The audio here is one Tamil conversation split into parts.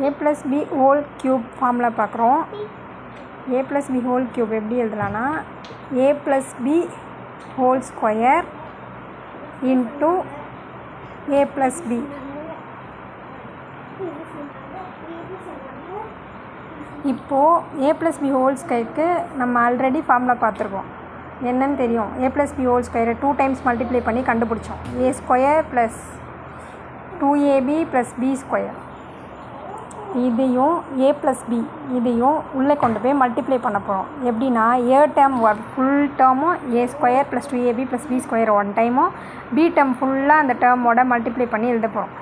a + b whole cube formula பார்க்குறோம். a + b ஹோல் க்யூப் எப்படி எழுதலாம்னா a + b whole square into a + b. இப்போது a + b ஹோல் ஸ்கொயருக்கு நம்ம ஆல்ரெடி ஃபார்முலா பார்த்துருக்கோம். என்னன்னு தெரியும், a + b ஹோல் ஸ்கொயரை 2 டைம்ஸ் மல்டிப்ளை பண்ணி கண்டுபிடிச்சோம். a square plus 2ab + b square. இதையும் a + b இதையும் உள்ளே கொண்டு போய் மல்டிப்ளை பண்ண போகிறோம். எப்படின்னா a டேர்ம் ஃபுல் டேர்மும் a square plus 2ab + b square one டைமும் b டேர்ம் ஃபுல்லாக அந்த டேர்மோட மல்டிப்ளை பண்ணி எழுத போகிறோம்.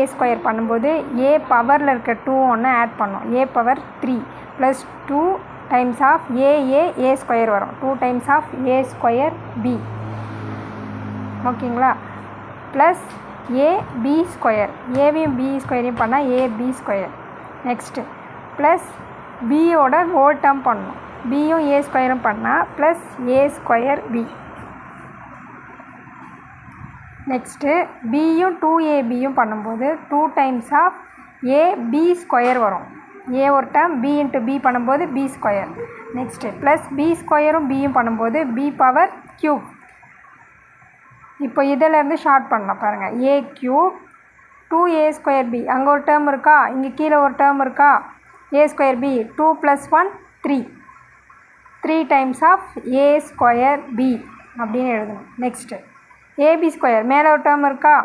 a ஸ்கொயர் பண்ணும்போது a பவரில் இருக்க 2 ஒன்று ஆட் பண்ணோம். a power 3 plus 2 times of a square வரும். 2 times of a square b. ஓகேங்களா? ப்ளஸ் ab ஸ்கொயர், ஏவையும் b ஸ்கொயரையும் பண்ணால் ab ஸ்கொயர். நெக்ஸ்ட்டு ப்ளஸ் பியோட ஹோல் டேர்ம் பண்ணணும். பியும் a ஸ்கொயரும் பண்ணால் plus a square b. Next பியும் 2abயும் பண்ணும்போது 2 டைம்ஸ் ஆஃப் ab ஸ்கொயர் வரும். a ஒரு டேர்ம் b இன்ட்டு b பண்ணும்போது b square. Next plus b ஸ்கொயரும் bயும் பண்ணும்போது b பவர் க்யூப். இப்போ இதிலேருந்து ஷார்ட் பண்ணலாம் பாருங்கள். a cube 2a square b, அங்கே ஒரு டேர்ம் இருக்கா, இங்கே கீழே ஒரு டேர்ம் இருக்கா, a square b 2 + 1 3. 3 times of a square b அப்படின்னு எழுதணும். நெக்ஸ்ட்டு ab ஸ்கொயர், மேலே ஒரு டேர்ம் இருக்கா,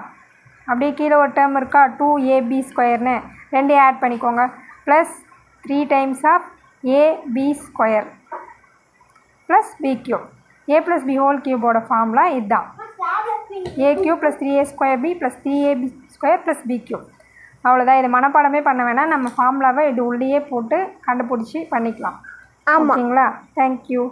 அப்படியே கீழே ஒரு டேர்ம் இருக்கா, 2ab ஸ்கொயர்னு ரெண்டையும் ஆட் பண்ணிக்கோங்க. Plus 3 times of ab square plus b cube. a + b whole க்யூபோட ஃபார்முலா இதுதான். a cube plus 3a square b plus 3ab square plus b cube. அவ்வளோதான். இது மனப்பாடமே பண்ண வேணாம், நம்ம ஃபார்முலாவை இது உள்ளேயே போட்டு கண்டுபிடிச்சி பண்ணிக்கலாம். ஓகேங்களா? தேங்க்யூ.